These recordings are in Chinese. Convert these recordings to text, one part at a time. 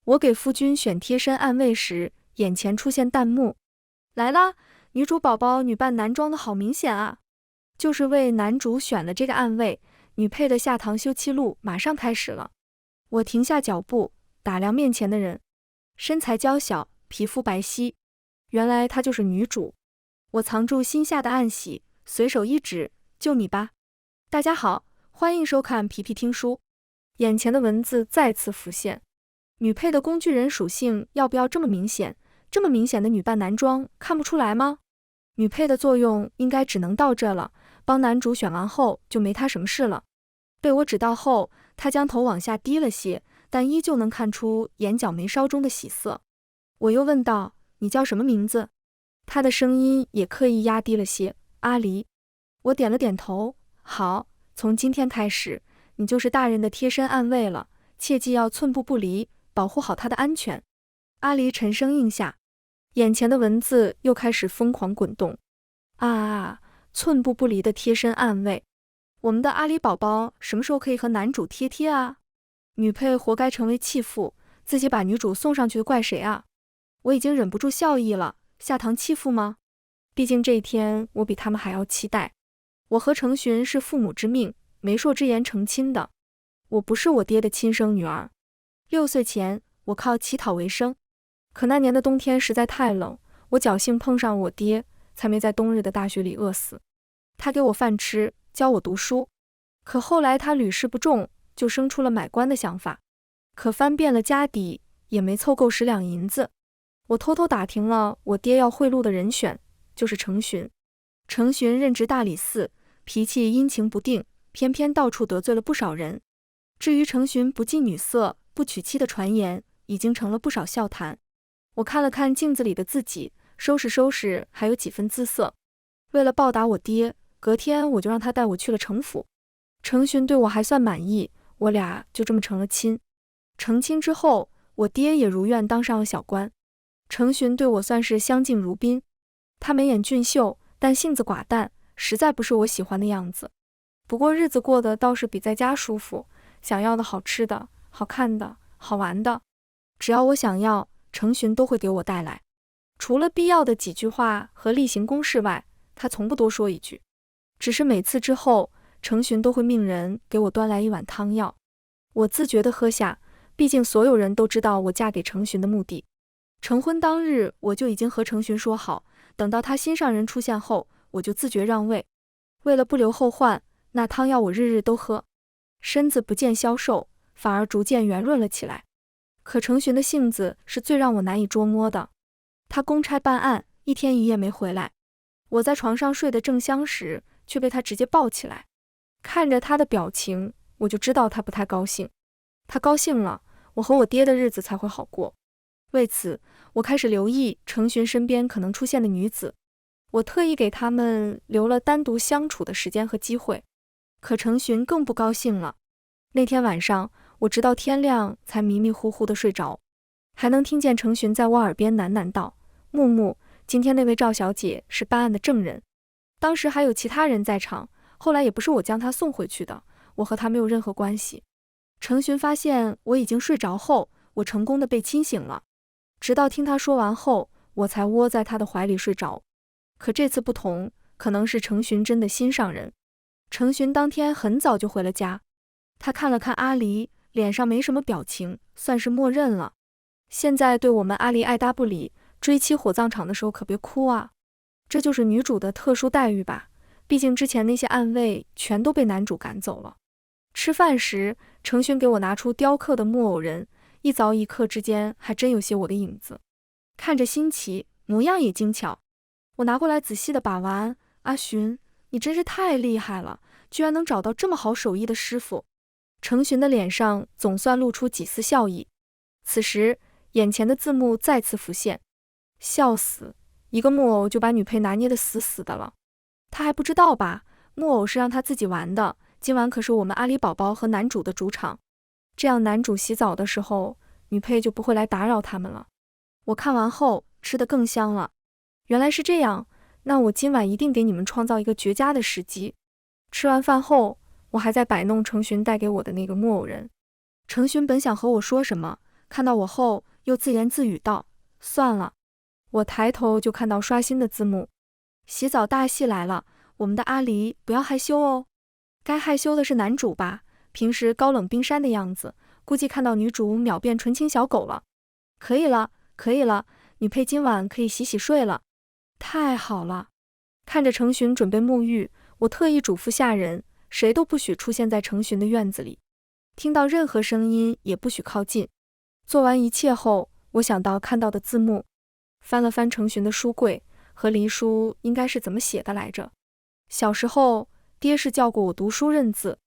我给夫君选贴身暗位时，眼前出现弹幕：来啦，女主宝宝女扮男装的好明显啊！就是为男主选了这个暗位，女配的下堂休憩路马上开始了。我停下脚步，打量面前的人，身材娇小，皮肤白皙，原来她就是女主。我藏住心下的暗喜，随手一指：就你吧。大家好，欢迎收看皮皮听书。眼前的文字再次浮现，女配的工具人属性要不要这么明显？这么明显的女扮男装看不出来吗？女配的作用应该只能到这了，帮男主选完后就没他什么事了。被我指到后，他将头往下低了些，但依旧能看出眼角眉梢中的喜色。我又问道：你叫什么名字？他的声音也刻意压低了些：阿离。我点了点头：好，从今天开始，你就是大人的贴身暗卫了，切记要寸步不离，保护好他的安全。阿离沉声应下，眼前的文字又开始疯狂滚动。寸步不离的贴身暗卫，我们的阿离宝宝什么时候可以和男主贴贴啊？女配活该成为弃妇，自己把女主送上去的怪谁啊？我已经忍不住笑意了，下堂弃妇吗？毕竟这一天我比他们还要期待。我和程寻是父母之命，媒妁之言成亲的，我不是我爹的亲生女儿。6岁前，我靠乞讨为生，可那年的冬天实在太冷，我侥幸碰上我爹，才没在冬日的大雪里饿死。他给我饭吃，教我读书，可后来他屡试不中，就生出了买官的想法，可翻遍了家底，也没凑够10两银子。我偷偷打听了我爹要贿赂的人选，就是程寻。程寻任职大理寺，脾气阴晴不定，偏偏到处得罪了不少人。至于程寻不近女色、不娶妻的传言，已经成了不少笑谈。我看了看镜子里的自己，收拾收拾，还有几分姿色。为了报答我爹，隔天我就让他带我去了程府。程寻对我还算满意，我俩就这么成了亲。成亲之后，我爹也如愿当上了小官。程寻对我算是相敬如宾，他眉眼俊秀，但性子寡淡，实在不是我喜欢的样子。不过日子过得倒是比在家舒服，想要的好吃的、好看的、好玩的，只要我想要，程寻都会给我带来。除了必要的几句话和例行公事外，他从不多说一句。只是每次之后，程寻都会命人给我端来一碗汤药，我自觉地喝下，毕竟所有人都知道我嫁给程寻的目的。成婚当日，我就已经和程寻说好，等到他心上人出现后，我就自觉让位。为了不留后患，那汤药我日日都喝，身子不见消瘦，反而逐渐圆润了起来。可程寻的性子是最让我难以捉摸的，他公差办案，一天一夜没回来。我在床上睡得正香时，却被他直接抱起来。看着他的表情，我就知道他不太高兴。他高兴了，我和我爹的日子才会好过。为此，我开始留意程寻身边可能出现的女子，我特意给他们留了单独相处的时间和机会。可程寻更不高兴了。那天晚上，我直到天亮才迷迷糊糊地睡着，还能听见程寻在我耳边喃喃道：木木，今天那位赵小姐是办案的证人。当时还有其他人在场，后来也不是我将她送回去的，我和她没有任何关系。程寻发现我已经睡着后，我成功的被亲醒了，直到听他说完后，我才窝在他的怀里睡着。可这次不同，可能是程寻真的心上人。程寻当天很早就回了家，他看了看阿离，脸上没什么表情，算是默认了。现在对我们阿离爱答不理，追妻火葬场的时候可别哭啊。这就是女主的特殊待遇吧，毕竟之前那些暗卫全都被男主赶走了。吃饭时，程寻给我拿出雕刻的木偶人，一凿一刻之间还真有些我的影子，看着新奇，模样也精巧。我拿过来仔细的把玩，阿寻，你真是太厉害了，居然能找到这么好手艺的师傅。程寻的脸上总算露出几丝笑意。此时，眼前的字幕再次浮现，笑死，一个木偶就把女配拿捏得死死的了。他还不知道吧？木偶是让他自己玩的，今晚可是我们阿离宝宝和男主的主场。这样男主洗澡的时候，女配就不会来打扰他们了。我看完后吃得更香了。原来是这样，那我今晚一定给你们创造一个绝佳的时机。吃完饭后，我还在摆弄程寻带给我的那个木偶人。程寻本想和我说什么，看到我后，又自言自语道：“算了。”我抬头就看到刷新的字幕。洗澡大戏来了，我们的阿离不要害羞哦。该害羞的是男主吧，平时高冷冰山的样子，估计看到女主秒变纯情小狗了。可以了，可以了，女配今晚可以洗洗睡了。太好了。看着程寻准备沐浴，我特意嘱咐下人，谁都不许出现在程寻的院子里，听到任何声音也不许靠近。做完一切后，我想到看到的字幕，翻了翻程寻的书柜，和离书应该是怎么写的来着？小时候，爹是叫过我读书认字，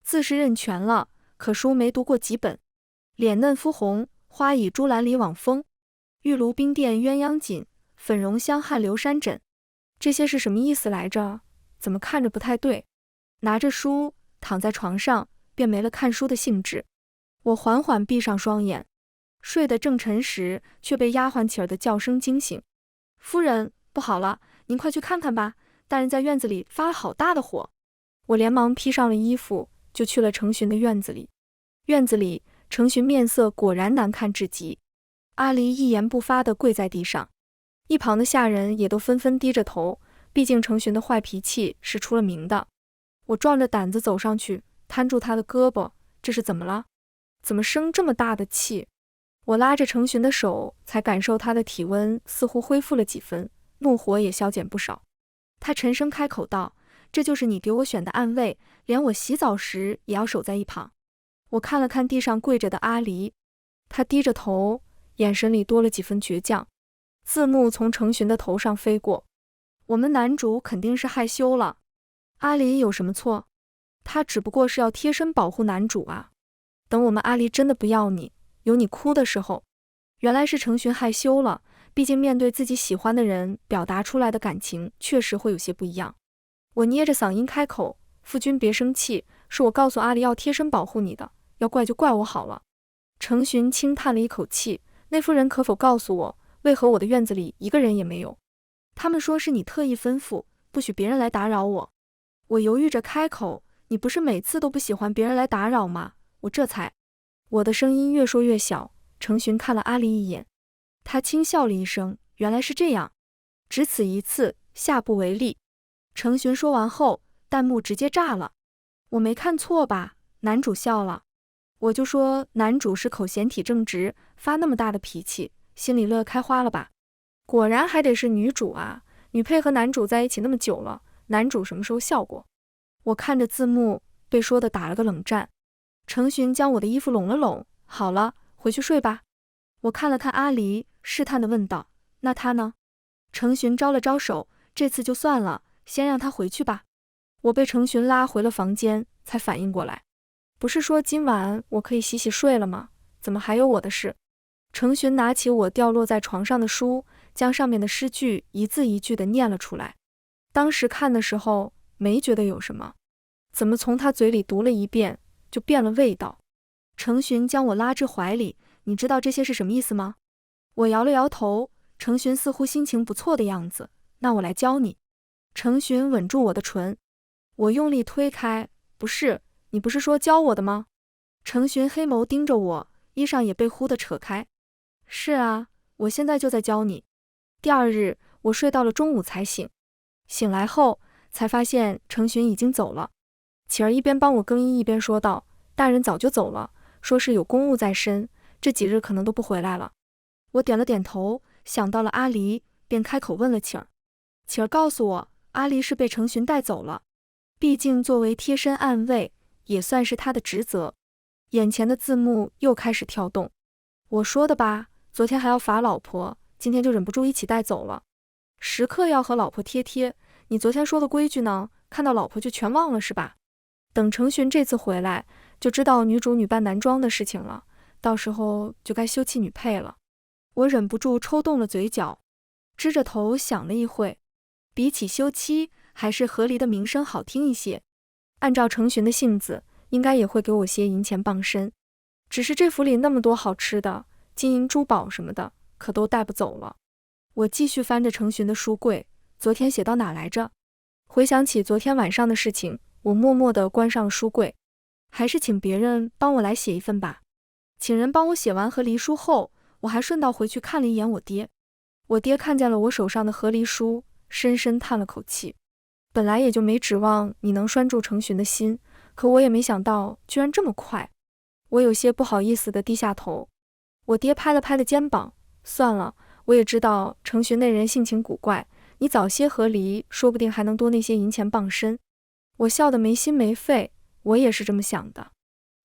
字是认全了，可书没读过几本。脸嫩肤红，花倚朱栏里往风，玉炉冰殿鸳鸯锦，粉容香汗流山枕。这些是什么意思来着？怎么看着不太对？拿着书躺在床上，便没了看书的兴致。我缓缓闭上双眼，睡得正沉时，却被丫鬟起儿的叫声惊醒。夫人，不好了，您快去看看吧，大人在院子里发了好大的火。我连忙披上了衣服，就去了程寻的院子里。院子里，程寻面色果然难看至极。阿离一言不发地跪在地上，一旁的下人也都纷纷低着头，毕竟程寻的坏脾气是出了名的。我壮着胆子走上去，摊住他的胳膊，这是怎么了？怎么生这么大的气？我拉着程寻的手，才感受他的体温似乎恢复了几分，怒火也消减不少。他沉声开口道：“这就是你给我选的暗卫，连我洗澡时也要守在一旁。”我看了看地上跪着的阿离，他低着头，眼神里多了几分倔强。字幕从程寻的头上飞过，我们男主肯定是害羞了。阿离有什么错？他只不过是要贴身保护男主啊。等我们阿离真的不要你，有你哭的时候，原来是程寻害羞了，毕竟面对自己喜欢的人，表达出来的感情确实会有些不一样。我捏着嗓音开口：“夫君别生气，是我告诉阿离要贴身保护你的，要怪就怪我好了。”程寻轻叹了一口气：“那夫人可否告诉我，为何我的院子里一个人也没有？他们说是你特意吩咐，不许别人来打扰我。”我犹豫着开口：“你不是每次都不喜欢别人来打扰吗？”我这才……我的声音越说越小。程寻看了阿离一眼，他轻笑了一声：“原来是这样，只此一次，下不为例。”程寻说完后，弹幕直接炸了。我没看错吧？男主笑了。我就说男主是口嫌体正直，发那么大的脾气，心里乐开花了吧？果然还得是女主啊！女配和男主在一起那么久了，男主什么时候笑过？我看着字幕，被说的打了个冷战。程寻将我的衣服拢了拢：“好了，回去睡吧。”我看了看阿离，试探地问道：“那他呢？”程寻招了招手：“这次就算了，先让他回去吧。”我被程寻拉回了房间，才反应过来，不是说今晚我可以洗洗睡了吗？怎么还有我的事？程寻拿起我掉落在床上的书，将上面的诗句一字一句地念了出来。当时看的时候没觉得有什么，怎么从他嘴里读了一遍就变了味道？程寻将我拉至怀里：“你知道这些是什么意思吗？”我摇了摇头。程寻似乎心情不错的样子：“那我来教你。”程寻吻住我的唇，我用力推开：“不是，你不是说教我的吗？”程寻黑眸盯着我，衣裳也被忽地扯开：“是啊，我现在就在教你。”第二日，我睡到了中午才醒。醒来后，才发现程寻已经走了。启儿一边帮我更衣，一边说道：“大人早就走了，说是有公务在身，这几日可能都不回来了。”我点了点头，想到了阿离，便开口问了启儿。启儿告诉我，阿离是被程寻带走了，毕竟作为贴身暗卫，也算是他的职责。眼前的字幕又开始跳动。我说的吧，昨天还要罚老婆，今天就忍不住一起带走了。时刻要和老婆贴贴，你昨天说的规矩呢？看到老婆就全忘了是吧？等程寻这次回来，就知道女主女扮男装的事情了，到时候就该休弃女配了。我忍不住抽动了嘴角，支着头想了一会，比起休妻，还是和离的名声好听一些。按照程寻的性子，应该也会给我些银钱傍身。只是这府里那么多好吃的，金银珠宝什么的，可都带不走了。我继续翻着程寻的书柜，昨天写到哪来着？回想起昨天晚上的事情，我默默地关上了书柜。还是请别人帮我来写一份吧。请人帮我写完和离书后，我还顺道回去看了一眼我爹。我爹看见了我手上的和离书，深深叹了口气。本来也就没指望你能拴住程寻的心，可我也没想到居然这么快。我有些不好意思地低下头。我爹拍了拍的肩膀，算了，我也知道程寻那人性情古怪，你早些和离，说不定还能多那些银钱傍身。我笑得没心没肺，我也是这么想的。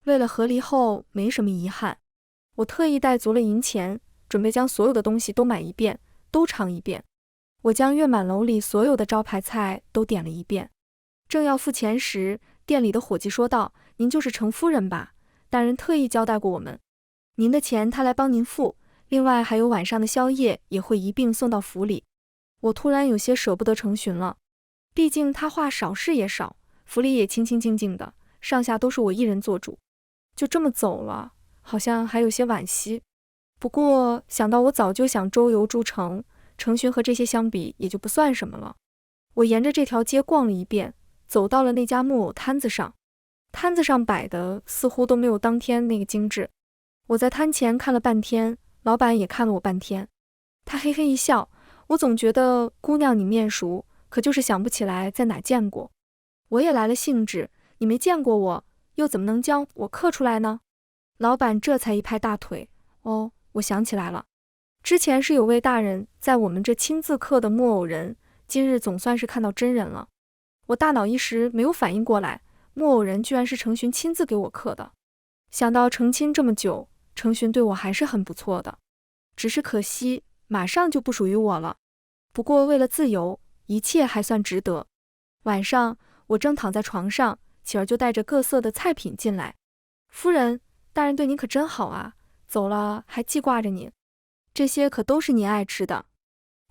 为了和离后没什么遗憾，我特意带足了银钱，准备将所有的东西都买一遍，都尝一遍。我将月满楼里所有的招牌菜都点了一遍。正要付钱时，店里的伙计说道：“您就是程夫人吧？大人特意交代过我们，您的钱他来帮您付，另外还有晚上的宵夜也会一并送到府里。”我突然有些舍不得程寻了，毕竟他话少事也少，府里也清清静静的，上下都是我一人做主，就这么走了，好像还有些惋惜。不过想到我早就想周游诸城，程寻和这些相比也就不算什么了。我沿着这条街逛了一遍，走到了那家木偶摊子上，摊子上摆的似乎都没有当天那个精致。我在摊前看了半天，老板也看了我半天。他嘿嘿一笑，我总觉得姑娘你面熟，可就是想不起来在哪见过。我也来了兴致，你没见过我，又怎么能将我刻出来呢？老板这才一拍大腿，哦，我想起来了，之前是有位大人在我们这亲自刻的木偶人，今日总算是看到真人了。我大脑一时没有反应过来，木偶人居然是程寻亲自给我刻的。想到成亲这么久，程寻对我还是很不错的，只是可惜马上就不属于我了。不过为了自由，一切还算值得。晚上我正躺在床上，启儿就带着各色的菜品进来。夫人，大人对您可真好啊，走了还记挂着您，这些可都是您爱吃的。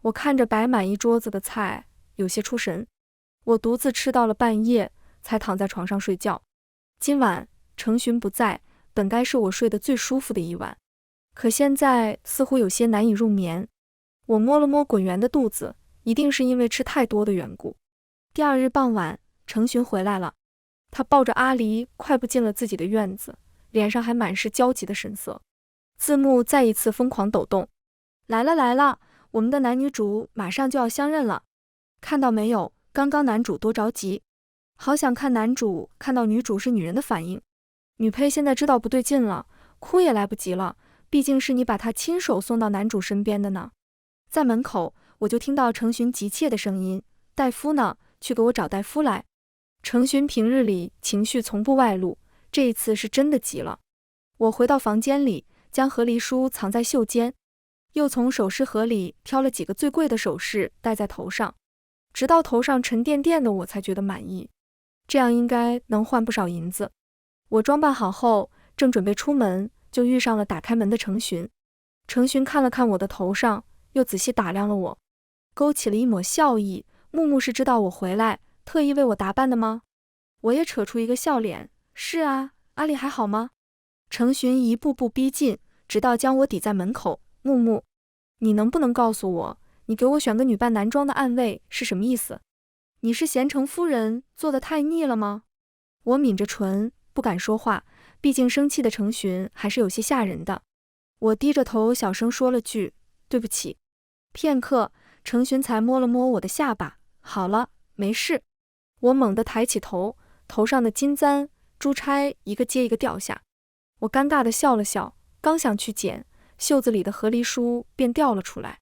我看着摆满一桌子的菜，有些出神。我独自吃到了半夜，才躺在床上睡觉。今晚程寻不在，本该是我睡得最舒服的一晚，可现在似乎有些难以入眠。我摸了摸滚圆的肚子，一定是因为吃太多的缘故。第二日傍晚，程寻回来了，他抱着阿离快步进了自己的院子，脸上还满是焦急的神色。字幕再一次疯狂抖动。来了来了，我们的男女主马上就要相认了，看到没有？刚刚男主多着急，好想看男主看到女主是女人的反应。女配现在知道不对劲了，哭也来不及了，毕竟是你把他亲手送到男主身边的呢。在门口，我就听到程寻急切的声音：“大夫呢？去给我找大夫来。”程寻平日里情绪从不外露，这一次是真的急了。我回到房间里，将和离书藏在袖间，又从首饰盒里挑了几个最贵的首饰戴在头上，直到头上沉甸甸的我才觉得满意，这样应该能换不少银子。我装扮好后，正准备出门，就遇上了打开门的程寻。程寻看了看我的头上，又仔细打量了我，勾起了一抹笑意。木木是知道我回来，特意为我打扮的吗？我也扯出一个笑脸，是啊，阿离还好吗？程寻一步步逼近，直到将我抵在门口。木木，你能不能告诉我，你给我选个女扮男装的暗卫是什么意思？你是嫌程夫人做得太腻了吗？我抿着唇，不敢说话，毕竟生气的程寻还是有些吓人的。我低着头小声说了句对不起。片刻，程寻才摸了摸我的下巴，好了，没事。我猛地抬起头，头上的金簪、珠钗一个接一个掉下。我尴尬地笑了笑，刚想去捡，袖子里的和离书便掉了出来，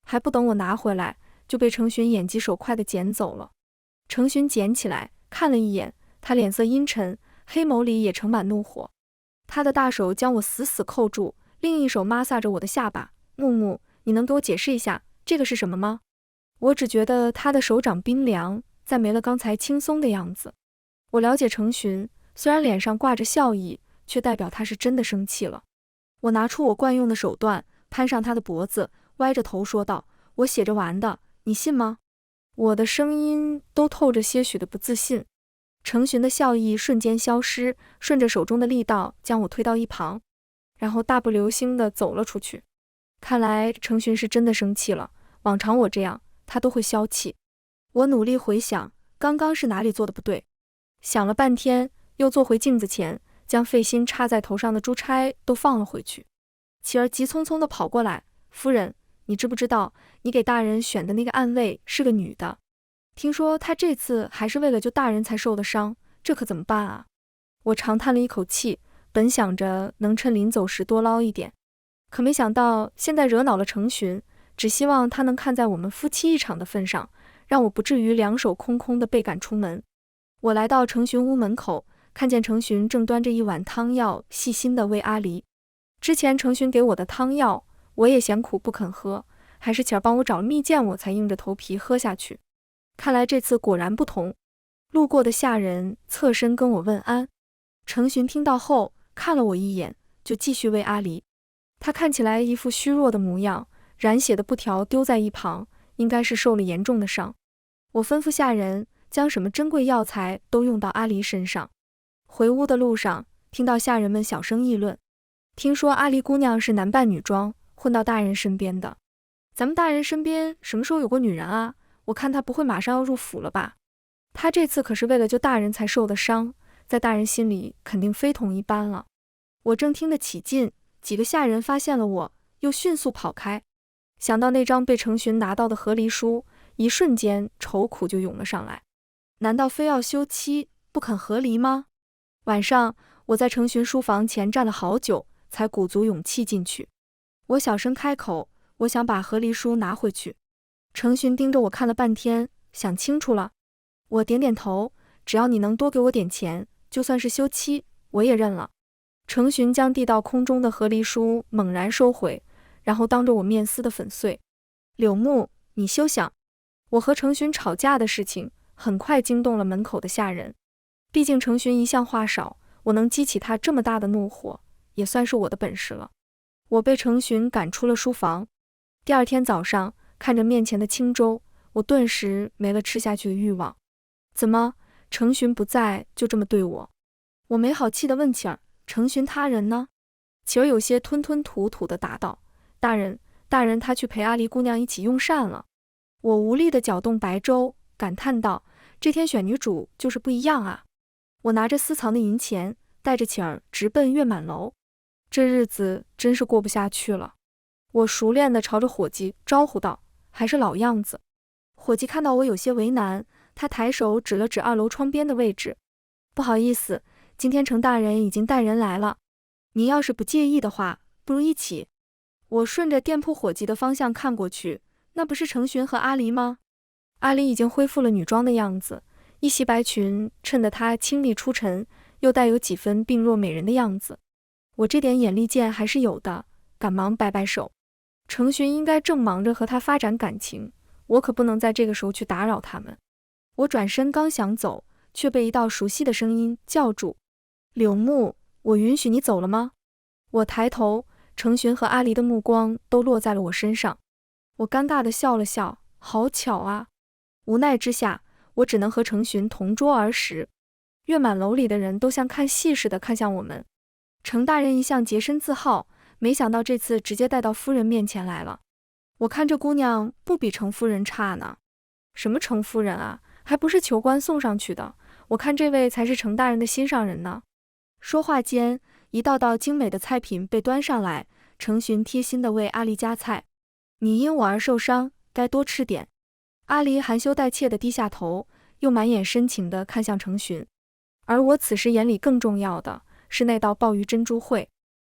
还不等我拿回来，就被程寻眼疾手快地捡走了。程寻捡起来看了一眼，他脸色阴沉，黑眸里也盛满怒火。他的大手将我死死扣住，另一手抹挲着我的下巴。木木，你能给我解释一下这个是什么吗？我只觉得他的手掌冰凉，再没了刚才轻松的样子。我了解程寻，虽然脸上挂着笑意，却代表他是真的生气了。我拿出我惯用的手段，攀上他的脖子，歪着头说道：“我写着玩的，你信吗？”我的声音都透着些许的不自信。程寻的笑意瞬间消失，顺着手中的力道将我推到一旁，然后大步流星地走了出去。看来程寻是真的生气了，往常我这样，他都会消气。我努力回想，刚刚是哪里做的不对，想了半天，又坐回镜子前，将费心插在头上的珠钗都放了回去。琪儿急匆匆地跑过来，夫人，你知不知道，你给大人选的那个暗卫是个女的？听说她这次还是为了救大人才受的伤，这可怎么办啊？我长叹了一口气，本想着能趁临走时多捞一点，可没想到现在惹恼了程寻，只希望他能看在我们夫妻一场的份上，让我不至于两手空空的被赶出门。我来到程寻屋门口，看见程寻正端着一碗汤药，细心地喂阿离。之前程寻给我的汤药，我也嫌苦不肯喝，还是巧帮我找了蜜饯，我才硬着头皮喝下去。看来这次果然不同。路过的下人侧身跟我问安，程寻听到后看了我一眼，就继续喂阿离。他看起来一副虚弱的模样，染血的布条丢在一旁，应该是受了严重的伤。我吩咐下人将什么珍贵药材都用到阿离身上。回屋的路上，听到下人们小声议论，听说阿离姑娘是男扮女装，混到大人身边的。咱们大人身边什么时候有过女人啊？我看她不会马上要入府了吧？她这次可是为了救大人才受的伤，在大人心里肯定非同一般了。我正听得起劲，几个下人发现了我，又迅速跑开。想到那张被程寻拿到的和离书，一瞬间愁苦就涌了上来。难道非要休妻，不肯和离吗？晚上，我在程寻书房前站了好久，才鼓足勇气进去。我小声开口，我想把和离书拿回去。程寻盯着我看了半天，想清楚了。我点点头，只要你能多给我点钱，就算是休妻，我也认了。程寻将递到空中的和离书猛然收回，然后当着我面撕得粉碎。柳木，你休想！我和程寻吵架的事情很快惊动了门口的下人。毕竟程寻一向话少，我能激起他这么大的怒火，也算是我的本事了。我被程寻赶出了书房。第二天早上，看着面前的清粥，我顿时没了吃下去的欲望。怎么，程寻不在就这么对我？我没好气地问琪儿，程寻他人呢？琪儿有些吞吞吐吐地答道，大人，他去陪阿离姑娘一起用膳了。我无力地搅动白粥，感叹道，这天选女主就是不一样啊。我拿着私藏的银钱，带着琪儿直奔月满楼。这日子真是过不下去了。我熟练地朝着伙计招呼道，还是老样子。伙计看到我有些为难，他抬手指了指2楼窗边的位置，不好意思，今天程大人已经带人来了，您要是不介意的话，不如一起。我顺着店铺伙计的方向看过去，那不是程寻和阿离吗？阿离已经恢复了女装的样子，一袭白裙衬得她清丽出尘，又带有几分病弱美人的样子。我这点眼力见还是有的，赶忙摆摆手。程寻应该正忙着和他发展感情，我可不能在这个时候去打扰他们。我转身刚想走，却被一道熟悉的声音叫住，柳木，我允许你走了吗？我抬头，程寻和阿离的目光都落在了我身上。我尴尬地笑了笑，好巧啊。无奈之下，我只能和程寻同桌而食。月满楼里的人都像看戏似的看向我们。程大人一向洁身自好，没想到这次直接带到夫人面前来了。我看这姑娘不比程夫人差呢。什么程夫人啊，还不是求官送上去的，我看这位才是程大人的心上人呢。说话间，一道道精美的菜品被端上来，程寻贴心地为阿离夹菜。你因我而受伤，该多吃点。阿离含羞带怯地低下头，又满眼深情地看向程寻。而我此时眼里更重要的是那道鲍鱼珍珠烩，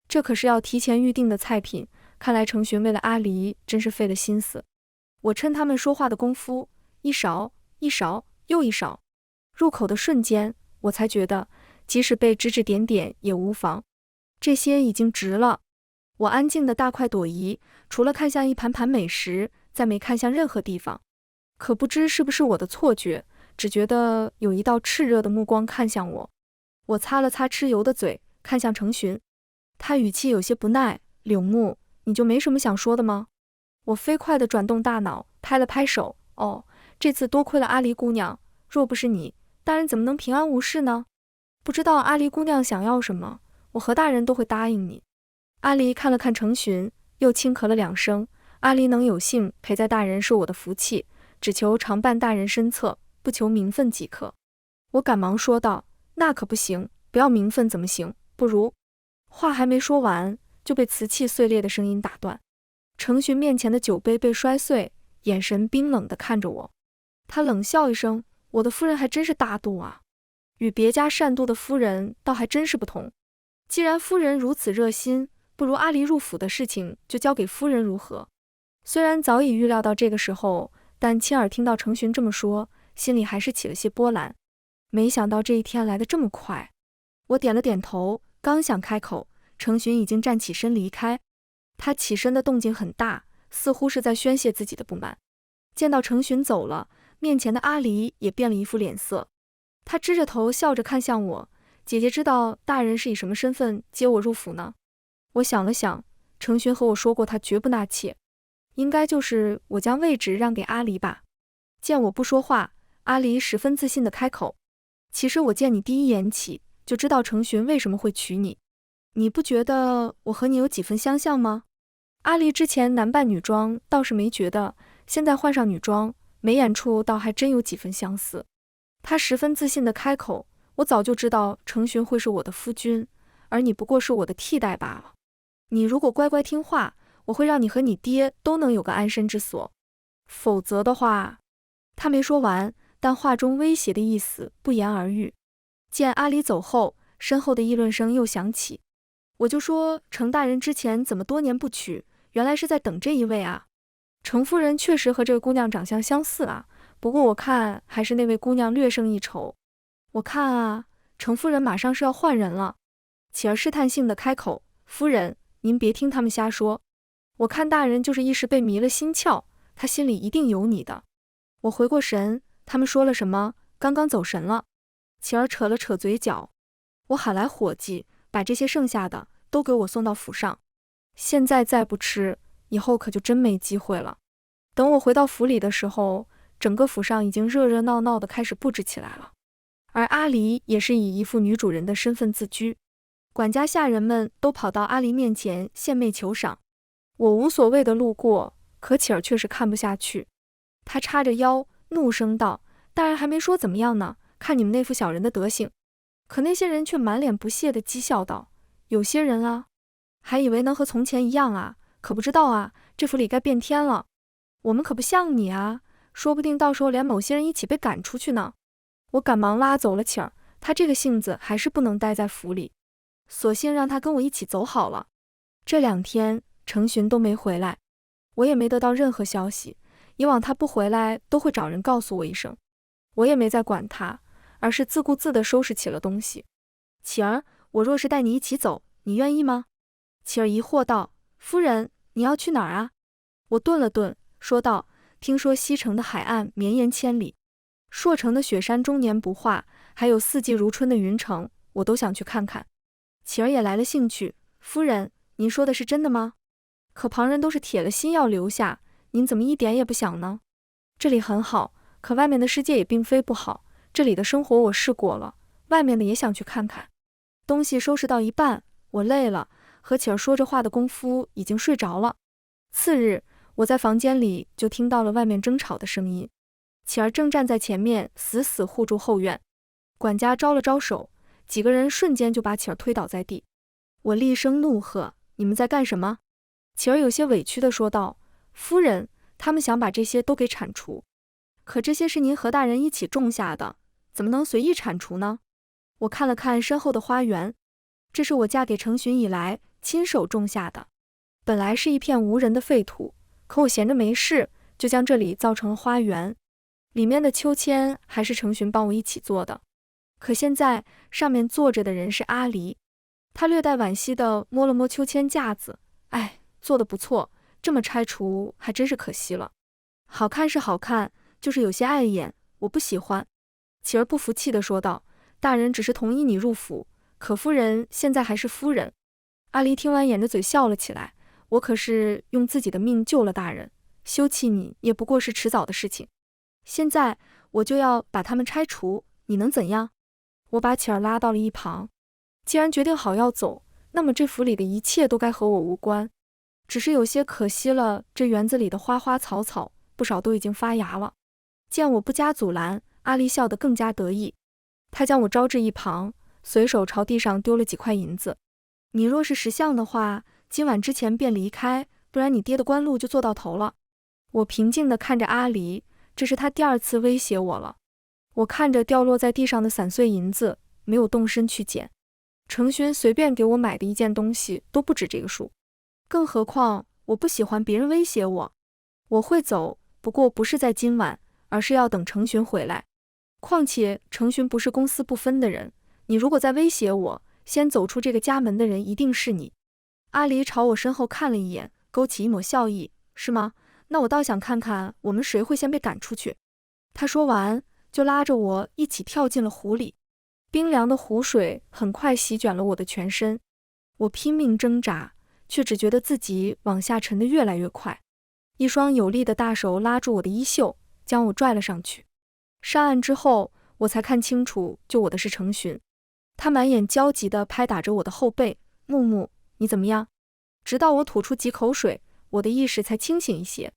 这可是要提前预定的菜品，看来程寻为了阿离真是费了心思。我趁他们说话的功夫，一勺一勺又一勺，入口的瞬间，我才觉得即使被指指点点也无妨，这些已经值了。我安静的大快朵颐，除了看向一盘盘美食，再没看向任何地方。可不知是不是我的错觉，只觉得有一道炽热的目光看向我。我擦了擦吃油的嘴，看向程寻，他语气有些不耐，柳木，你就没什么想说的吗？我飞快地转动大脑，拍了拍手，哦，这次多亏了阿离姑娘，若不是你，大人怎么能平安无事呢？不知道阿离姑娘想要什么，我何大人都会答应你。阿离看了看程寻，又轻咳了2声，阿离能有幸陪在大人是我的福气，只求常伴大人身侧，不求名分即可。我赶忙说道，那可不行，不要名分怎么行，不如……话还没说完，就被瓷器碎裂的声音打断。程寻面前的酒杯被摔碎，眼神冰冷地看着我。他冷笑一声：“我的夫人还真是大度啊，与别家善妒的夫人倒还真是不同。既然夫人如此热心，不如阿离入府的事情就交给夫人如何？”虽然早已预料到这个时候，但亲耳听到程寻这么说，心里还是起了些波澜。没想到这一天来得这么快。我点了点头，刚想开口，程寻已经站起身离开。他起身的动静很大，似乎是在宣泄自己的不满。见到程寻走了，面前的阿离也变了一副脸色。他支着头笑着看向我：“姐姐知道大人是以什么身份接我入府呢？”我想了想，程寻和我说过他绝不纳妾，应该就是我将位置让给阿离吧。见我不说话，阿离十分自信地开口：“其实我见你第一眼起就知道程寻为什么会娶你，你不觉得我和你有几分相像吗？”阿离之前男扮女装倒是没觉得，现在换上女装，眉眼处倒还真有几分相似。他十分自信地开口：“我早就知道程寻会是我的夫君，而你不过是我的替代罢了。你如果乖乖听话，我会让你和你爹都能有个安身之所。否则的话……”他没说完，但话中威胁的意思不言而喻。见阿离走后，身后的议论声又响起。我就说程大人之前怎么多年不娶，原来是在等这一位啊。程夫人确实和这个姑娘长相相似啊，不过我看还是那位姑娘略胜一筹。我看啊，程夫人马上是要换人了。启儿试探性的开口：“夫人，您别听他们瞎说，我看大人就是一时被迷了心窍，他心里一定有你的。”我回过神，他们说了什么？刚刚走神了。启儿扯了扯嘴角。我喊来伙计，把这些剩下的都给我送到府上。现在再不吃，以后可就真没机会了。等我回到府里的时候，整个府上已经热热闹闹的开始布置起来了。而阿离也是以一副女主人的身份自居，管家下人们都跑到阿离面前献媚求赏。我无所谓的路过，可启儿却是看不下去。他叉着腰，怒声道：“大人还没说怎么样呢，看你们那副小人的德行。”可那些人却满脸不屑地讥笑道：“有些人啊，还以为能和从前一样啊，可不知道啊，这府里该变天了。我们可不像你啊，说不定到时候连某些人一起被赶出去呢。”我赶忙拉走了启儿，他这个性子还是不能待在府里，索性让他跟我一起走好了。这2天程寻都没回来，我也没得到任何消息。以往他不回来都会找人告诉我一声，我也没再管他，而是自顾自地收拾起了东西。启儿，我若是带你一起走，你愿意吗？启儿疑惑道：“夫人，你要去哪儿啊？”我顿了顿，说道：“听说西城的海岸绵延千里，朔城的雪山终年不化，还有四季如春的云城，我都想去看看。”启儿也来了兴趣：“夫人，您说的是真的吗？可旁人都是铁了心要留下，您怎么一点也不想呢？”这里很好，可外面的世界也并非不好，这里的生活我试过了，外面的也想去看看。东西收拾到一半，我累了，和启儿说着话的功夫已经睡着了。次日，我在房间里就听到了外面争吵的声音，启儿正站在前面死死护住后院。管家招了招手，几个人瞬间就把启儿推倒在地。我厉声怒喝：“你们在干什么？”启儿有些委屈地说道：“夫人，他们想把这些都给铲除，可这些是您和大人一起种下的，怎么能随意铲除呢？”我看了看身后的花园，这是我嫁给程寻以来亲手种下的，本来是一片无人的废土，可我闲着没事，就将这里造成了花园。里面的秋千还是程寻帮我一起做的，可现在上面坐着的人是阿离。他略带惋惜地摸了摸秋千架子，哎，做得不错，这么拆除还真是可惜了。好看是好看，就是有些碍眼，我不喜欢。启儿不服气地说道：“大人只是同意你入府，可夫人现在还是夫人。”阿离听完掩着嘴笑了起来：“我可是用自己的命救了大人，休弃你也不过是迟早的事情。现在我就要把他们拆除，你能怎样？”我把启儿拉到了一旁。既然决定好要走，那么这府里的一切都该和我无关。只是有些可惜了，这园子里的花花草草，不少都已经发芽了。见我不加阻拦，阿离笑得更加得意。他将我招至一旁，随手朝地上丢了几块银子。你若是识相的话，今晚之前便离开，不然你爹的官路就做到头了。我平静地看着阿离，这是他第2次威胁我了。我看着掉落在地上的散碎银子，没有动身去捡。程勋随便给我买的一件东西都不止这个数，更何况我不喜欢别人威胁我。我会走，不过不是在今晚，而是要等程勋回来。况且程勋不是公私不分的人，你如果再威胁我，先走出这个家门的人一定是你。阿离朝我身后看了一眼，勾起一抹笑意，是吗？那我倒想看看我们谁会先被赶出去。他说完，就拉着我一起跳进了湖里。冰凉的湖水很快席卷了我的全身，我拼命挣扎，却只觉得自己往下沉得越来越快。一双有力的大手拉住我的衣袖，将我拽了上去。上岸之后，我才看清楚救我的是程勋。他满眼焦急地拍打着我的后背，木木，你怎么样？直到我吐出几口水，我的意识才清醒一些。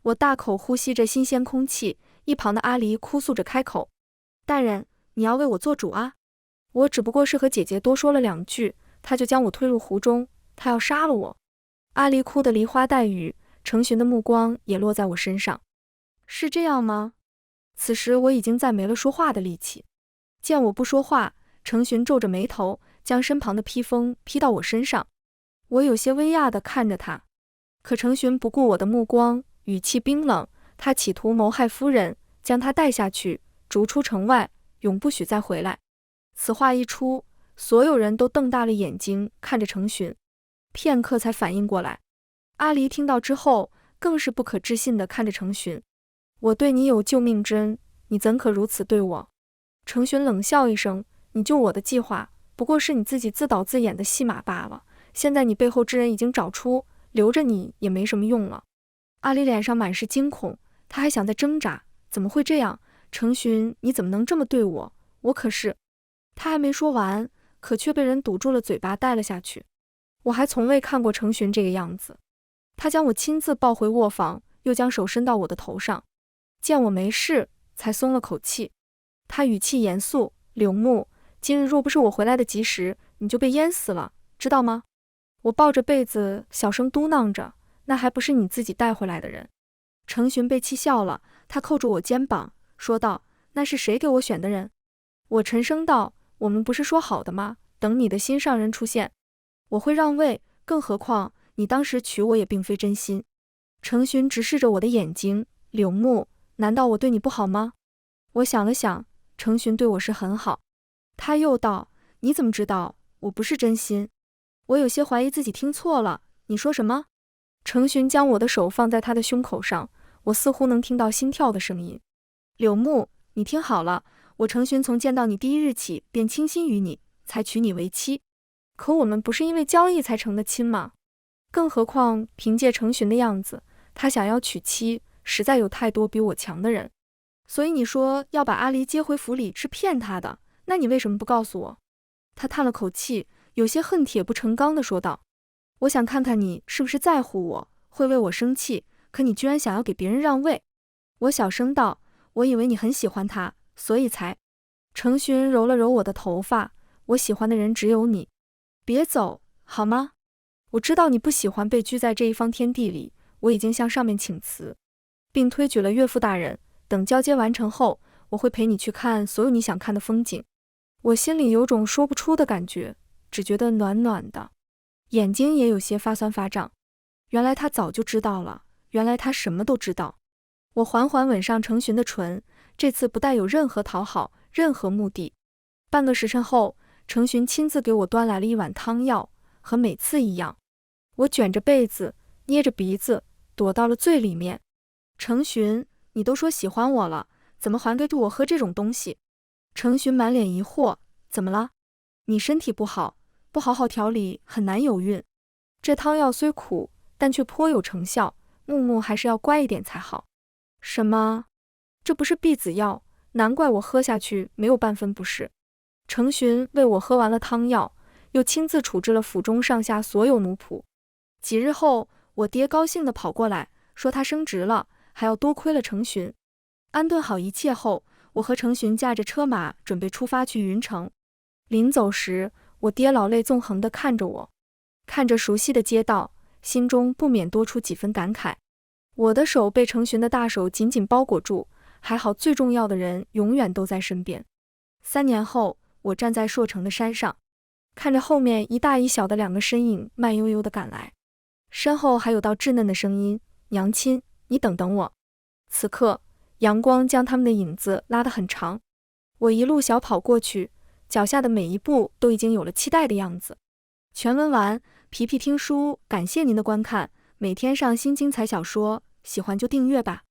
我大口呼吸着新鲜空气，一旁的阿离哭诉着开口，大人，你要为我做主啊！我只不过是和姐姐多说了2句，他就将我推入湖中，他要杀了我。阿离哭得梨花带雨，程勋的目光也落在我身上。是这样吗？此时我已经再没了说话的力气。见我不说话，程勋皱着眉头，将身旁的披风披到我身上。我有些微讶地看着他，可程勋不顾我的目光，语气冰冷，他企图谋害夫人，将她带下去，逐出城外，永不许再回来。此话一出，所有人都瞪大了眼睛看着程勋，片刻才反应过来。阿离听到之后，更是不可置信地看着程勋，我对你有救命之恩，你怎可如此对我？程勋冷笑一声，你救我的计划不过是你自己自导自演的戏码罢了，现在你背后之人已经找出，留着你也没什么用了。阿离脸上满是惊恐，他还想再挣扎，怎么会这样？程勋，你怎么能这么对我？我可是……他还没说完，可却被人堵住了嘴巴，带了下去。我还从未看过程勋这个样子。他将我亲自抱回卧房，又将手伸到我的头上，见我没事，才松了口气。他语气严肃，柳木，今日若不是我回来的及时，你就被淹死了，知道吗？我抱着被子小声嘟囔着，那还不是你自己带回来的人。程勋被气笑了，他扣住我肩膀，说道，那是谁给我选的人？我沉声道，我们不是说好的吗？等你的心上人出现，我会让位，更何况你当时娶我也并非真心。程勋直视着我的眼睛，柳木，难道我对你不好吗？我想了想，程勋对我是很好。他又道，你怎么知道我不是真心？我有些怀疑自己听错了，你说什么？程勋将我的手放在他的胸口上，我似乎能听到心跳的声音。柳木，你听好了，我程勋从见到你第一日起便倾心于你，才娶你为妻。可我们不是因为交易才成的亲吗？更何况凭借程勋的样子，他想要娶妻，实在有太多比我强的人。所以你说要把阿离接回府里是骗他的，那你为什么不告诉我？他叹了口气，有些恨铁不成钢地说道，我想看看你是不是在乎我，会为我生气，可你居然想要给别人让位。我小声道，我以为你很喜欢他，所以才……程勋揉了揉我的头发，我喜欢的人只有你，别走，好吗？我知道你不喜欢被拘在这一方天地里，我已经向上面请辞，并推举了岳父大人，等交接完成后，我会陪你去看所有你想看的风景。我心里有种说不出的感觉，只觉得暖暖的，眼睛也有些发酸发胀。原来他早就知道了，原来他什么都知道。我缓缓吻上程勋的唇，这次不带有任何讨好，任何目的。半个时辰后，程勋亲自给我端来了一碗汤药，和每次一样。我卷着被子，捏着鼻子，躲到了最里面。程勋，你都说喜欢我了，怎么还给我喝这种东西？程勋满脸疑惑，怎么了？你身体不好，不好好调理很难有孕。这汤药虽苦，但却颇有成效，木木还是要乖一点才好。什么？这不是避子药，难怪我喝下去没有半分不适。程勋为我喝完了汤药，又亲自处置了府中上下所有奴仆。几日后，我爹高兴地跑过来，说他升职了，还要多亏了程勋。安顿好一切后，我和程勋驾着车马准备出发去云城。临走时，我爹老泪纵横地看着我，看着熟悉的街道，心中不免多出几分感慨。我的手被成群的大手紧紧包裹住，还好最重要的人永远都在身边。3年后，我站在朔城的山上，看着后面一大一小的2个身影慢悠悠地赶来，身后还有道稚嫩的声音：娘亲，你等等我。此刻，阳光将他们的影子拉得很长，我一路小跑过去，脚下的每一步都已经有了期待的样子。全文完，皮皮听书，感谢您的观看，每天上新精彩小说，喜欢就订阅吧。